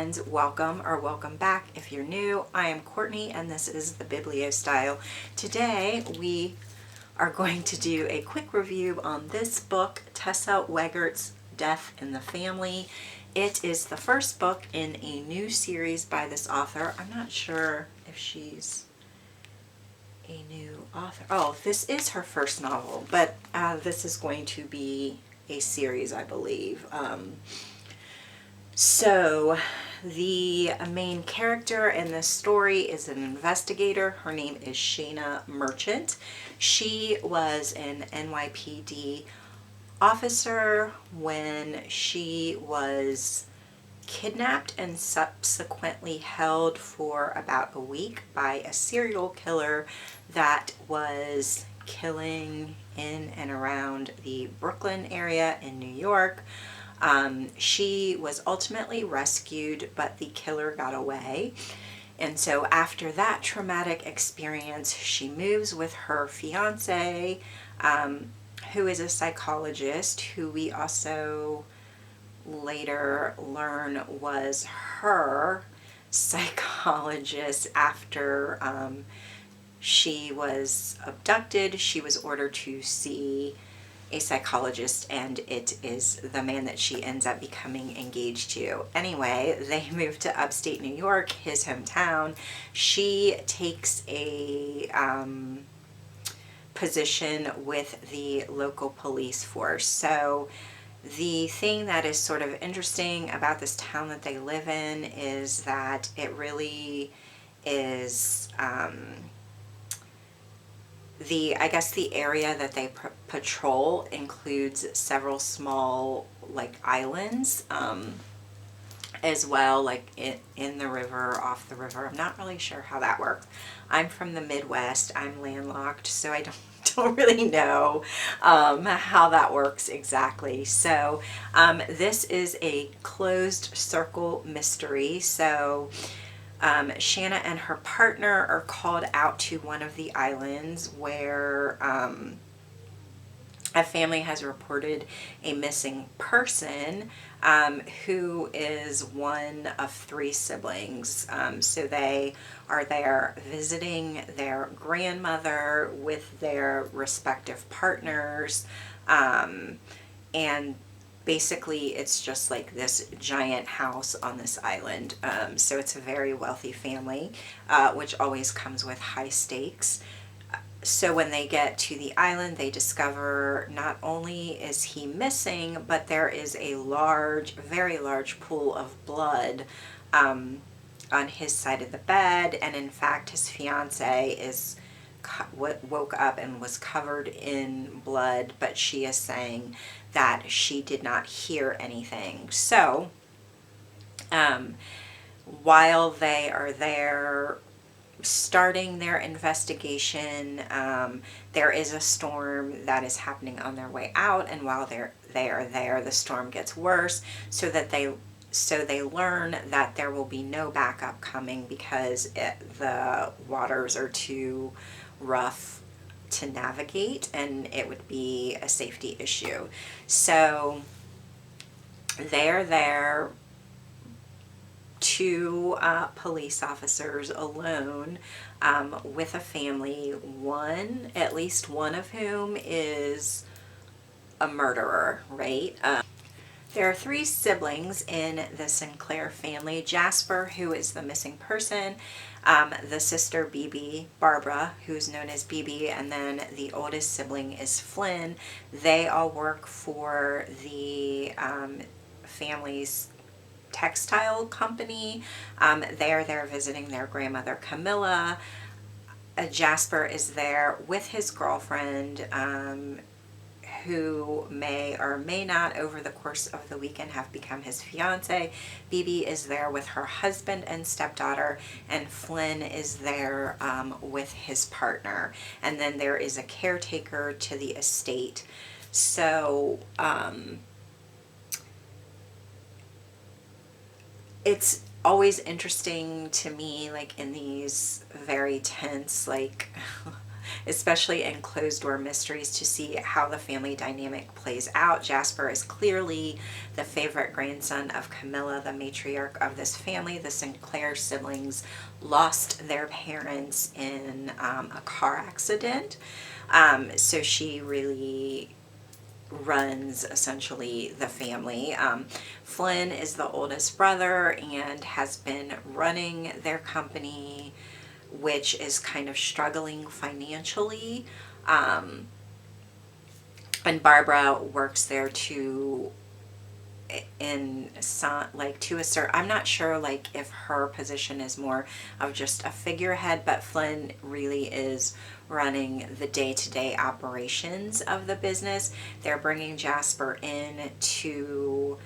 friends, welcome or welcome back. If you're new, I am Courtney and this is the Bibliostyle. Today we are going to do a quick review on this book, Tessa Weggert's Death in the Family. It is the first book in a new series by this author. I'm not sure if she's a new author. Oh, this is her first novel, but this is going to be a series, I believe. So the main character in this story is an investigator. Her name is Shayna Merchant. She was an NYPD officer when she was kidnapped and subsequently held for about a week by a serial killer that was killing in and around the Brooklyn area in New York. She was ultimately rescued, but the killer got away. And so after that traumatic experience, she moves with her fiance, who is a psychologist, who we also later learn was her psychologist after she was abducted. She was ordered to see a psychologist, and it is the man that she ends up becoming engaged to. Anyway, they moved to upstate New York, his hometown. She takes a position with the local police force. So the thing that is sort of interesting about this town that they live in is that it really is I guess the area that they patrol includes several small like islands as well, like in the river, off the river. I'm not really sure how that works. I'm from the Midwest. I'm landlocked, so I don't really know how that works exactly. So this is a closed circle mystery. So Shanna and her partner are called out to one of the islands where a family has reported a missing person who is one of three siblings. So they are there visiting their grandmother with their respective partners, and basically it's just like this giant house on this island. So it's a very wealthy family, which always comes with high stakes. So when they get to the island, they discover not only is he missing, but there is a large, very large pool of blood on his side of the bed. And in fact, his fiance is woke up and was covered in blood, but she is saying that she did not hear anything. So while they are there starting their investigation, there is a storm that is happening on their way out, and while they are there, the storm gets worse, so they learn that there will be no backup coming because the waters are too rough to navigate and it would be a safety issue. So they're there, two police officers alone with a family, at least one of whom is a murderer, right? There are three siblings in the Sinclair family. Jasper, who is the missing person, the sister Barbara, who's known as BB, and then the oldest sibling is Flynn. They all work for the family's textile company. They are there visiting their grandmother Camilla. Jasper is there with his girlfriend, who may or may not over the course of the weekend have become his fiance. BB is there with her husband and stepdaughter, and Flynn is there with his partner. And then there is a caretaker to the estate. So it's always interesting to me, like in these very tense, like especially in closed door mysteries, to see how the family dynamic plays out. Jasper is clearly the favorite grandson of Camilla, the matriarch of this family. The Sinclair siblings lost their parents in a car accident. So she really runs essentially the family. Flynn is the oldest brother and has been running their company, which is kind of struggling financially. And Barbara works there to in some, like, to assert, I'm not sure like if her position is more of just a figurehead, but Flynn really is running the day-to-day operations of the business. They're bringing Jasper in to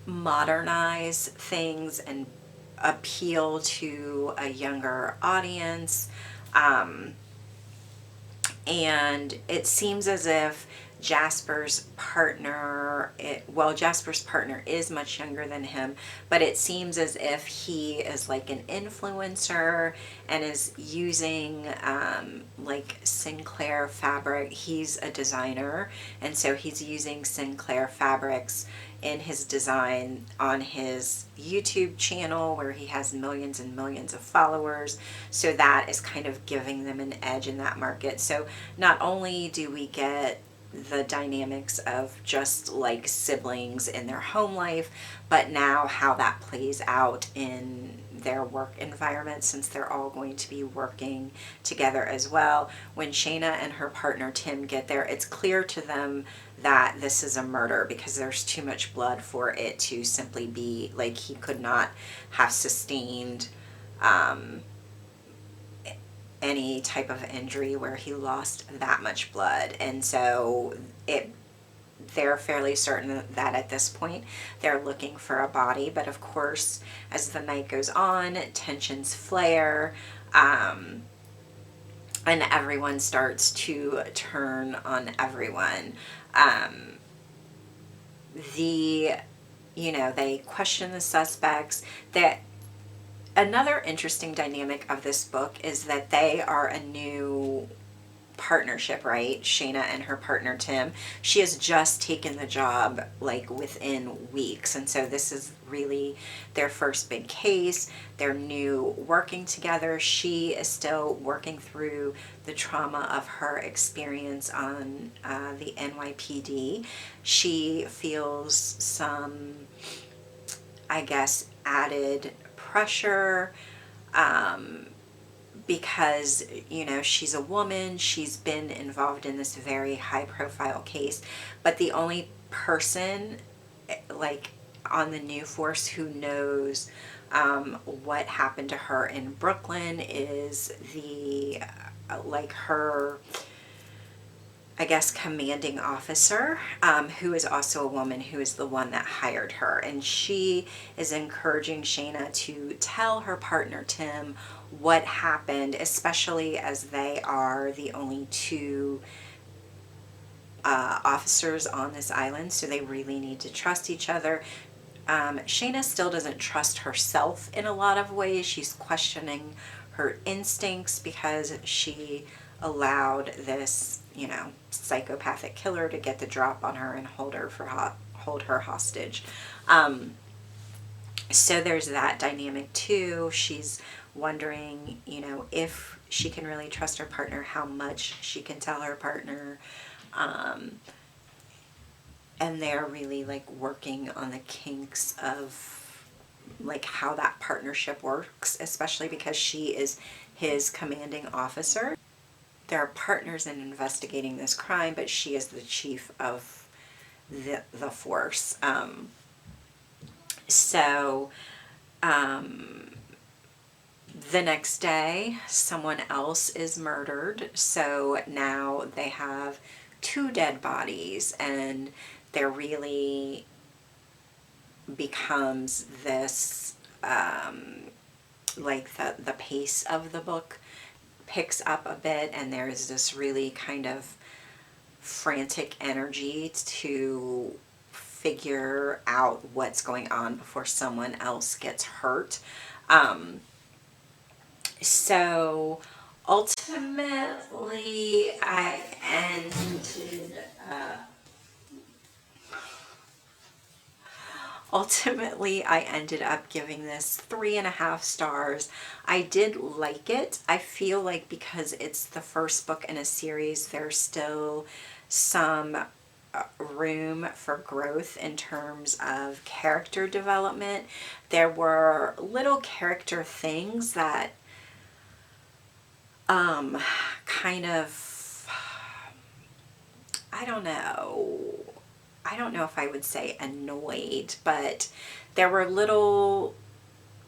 modernize things and appeal to a younger audience. And it seems as if Jasper's partner, Jasper's partner is much younger than him, but it seems as if he is like an influencer and is using like Sinclair fabric. He's a designer, and so he's using Sinclair fabrics in his design on his YouTube channel, where he has millions and millions of followers. So that is kind of giving them an edge in that market. So not only do we get the dynamics of just like siblings in their home life, but now how that plays out in their work environment, since they're all going to be working together as well. When Shayna and her partner Tim get there, it's clear to them that this is a murder, because there's too much blood for it to simply be like, he could not have sustained any type of injury where he lost that much blood. And so they're fairly certain that at this point they're looking for a body. But of course, as the night goes on, tensions flare, and everyone starts to turn on everyone. They question the suspects. That another interesting dynamic of this book is that they are a new partnership, right? Shayna and her partner Tim. She has just taken the job like within weeks, and so this is really their first big case. They're new working together. She is still working through the trauma of her experience on the NYPD. She feels some, I guess, added pressure because, she's a woman, she's been involved in this very high profile case, but the only person like on the new force who knows what happened to her in Brooklyn is her, I guess, commanding officer, who is also a woman, who is the one that hired her. And she is encouraging Shayna to tell her partner Tim what happened, especially as they are the only two officers on this island, so they really need to trust each other. Shayna still doesn't trust herself in a lot of ways. She's questioning her instincts because she allowed this, psychopathic killer to get the drop on her and hold her hostage. So there's that dynamic too. She's wondering, if she can really trust her partner, how much she can tell her partner. And they're really like working on the kinks of like how that partnership works, especially because she is his commanding officer. They're partners in investigating this crime, but she is the chief of the force. The next day, someone else is murdered. So now they have two dead bodies, and there really becomes this, like the pace of the book picks up a bit, and there's this really kind of frantic energy to figure out what's going on before someone else gets hurt. So Ultimately, I ended up giving this 3.5 stars. I did like it. I feel like because it's the first book in a series, there's still some room for growth in terms of character development. There were little character things that kind of, I don't know. I don't know if I would say annoyed, but there were little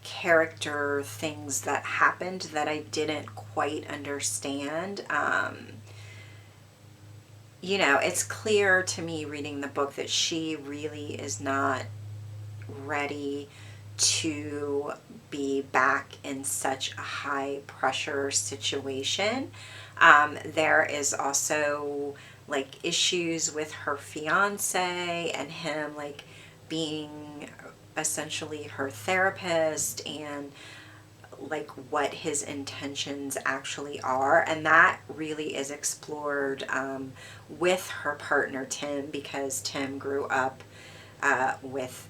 character things that happened that I didn't quite understand. It's clear to me reading the book that she really is not ready to be back in such a high pressure situation. There is also like issues with her fiance and him like being essentially her therapist, and like what his intentions actually are, and that really is explored with her partner Tim, because Tim grew up with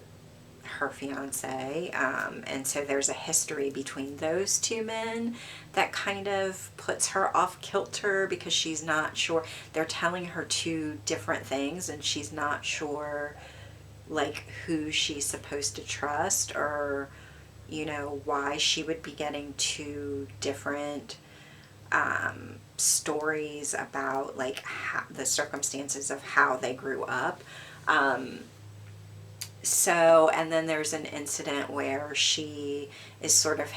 her fiance, and so there's a history between those two men that kind of puts her off kilter, because she's not sure. They're telling her two different things and she's not sure like who she's supposed to trust, or why she would be getting two different stories about like the circumstances of how they grew up. So, and then there's an incident where she is sort of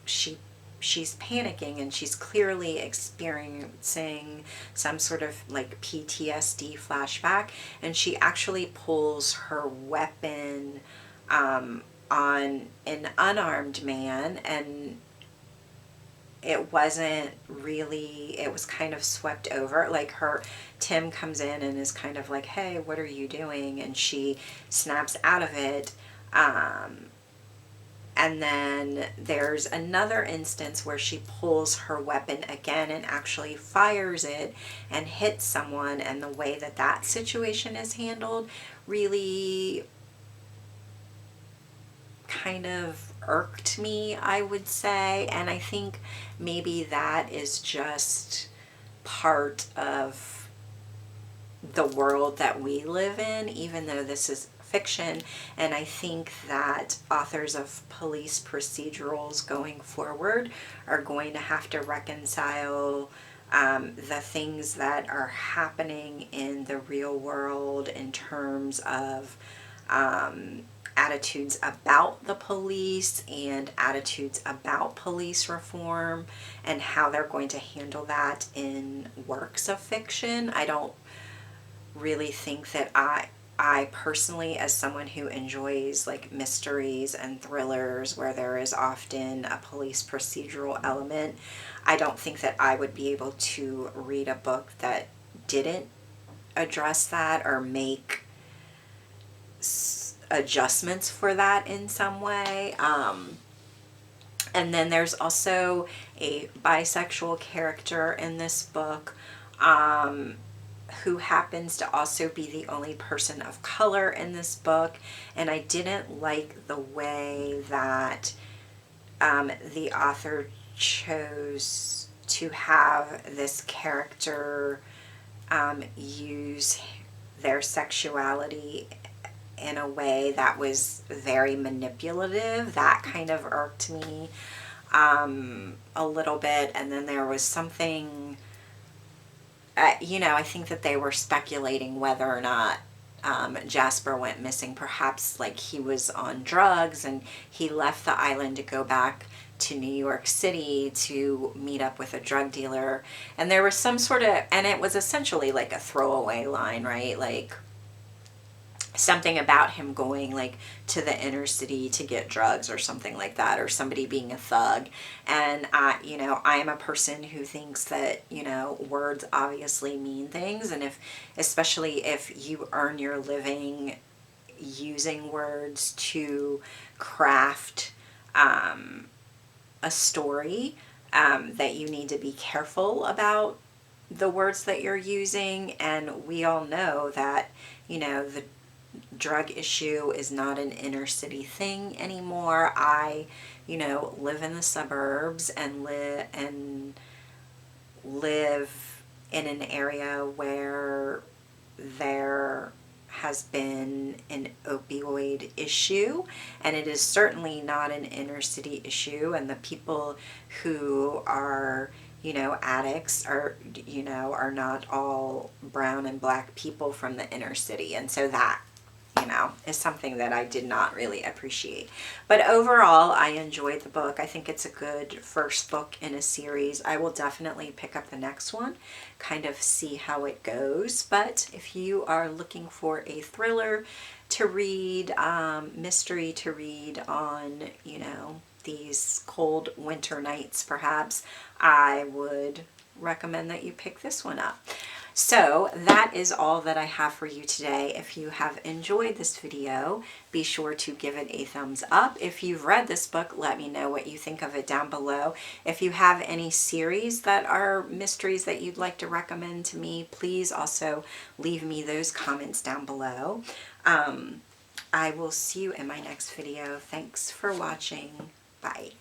she's panicking, and she's clearly experiencing some sort of like PTSD flashback, and she actually pulls her weapon on an unarmed man, and it was kind of swept over. Like Tim comes in and is kind of like, hey, what are you doing? And she snaps out of it. And then there's another instance where she pulls her weapon again and actually fires it and hits someone. And the way that that situation is handled really kind of irked me, I would say. And I think maybe that is just part of the world that we live in, even though this is fiction. And I think that authors of police procedurals going forward are going to have to reconcile the things that are happening in the real world in terms of attitudes about the police and attitudes about police reform, and how they're going to handle that in works of fiction. I don't really think that I personally, as someone who enjoys like mysteries and thrillers where there is often a police procedural element, I don't think that I would be able to read a book that didn't address that or make adjustments for that in some way. And then there's also a bisexual character in this book, who happens to also be the only person of color in this book. And I didn't like the way that the author chose to have this character use their sexuality in a way that was very manipulative. That kind of irked me a little bit. And then there was something, I think that they were speculating whether or not Jasper went missing. Perhaps like he was on drugs and he left the island to go back to New York City to meet up with a drug dealer. And there was some sort of, and it was essentially like a throwaway line, right? Like something about him going like to the inner city to get drugs or something like that, or somebody being a thug. And I am a person who thinks that words obviously mean things, and especially if you earn your living using words to craft a story, that you need to be careful about the words that you're using. And we all know that, the drug issue is not an inner city thing anymore. I, live in the suburbs and live in an area where there has been an opioid issue, and it is certainly not an inner city issue. And the people who are, addicts are not all brown and black people from the inner city. And so that, is something that I did not really appreciate. But overall, I enjoyed the book. I think it's a good first book in a series. I will definitely pick up the next one, kind of see how it goes. But if you are looking for a thriller to read, mystery to read on, these cold winter nights perhaps, I would recommend that you pick this one up. So that is all that I have for you today. If you have enjoyed this video, be sure to give it a thumbs up. If you've read this book, let me know what you think of it down below. If you have any series that are mysteries that you'd like to recommend to me, please also leave me those comments down below. I will see you in my next video. Thanks for watching. Bye.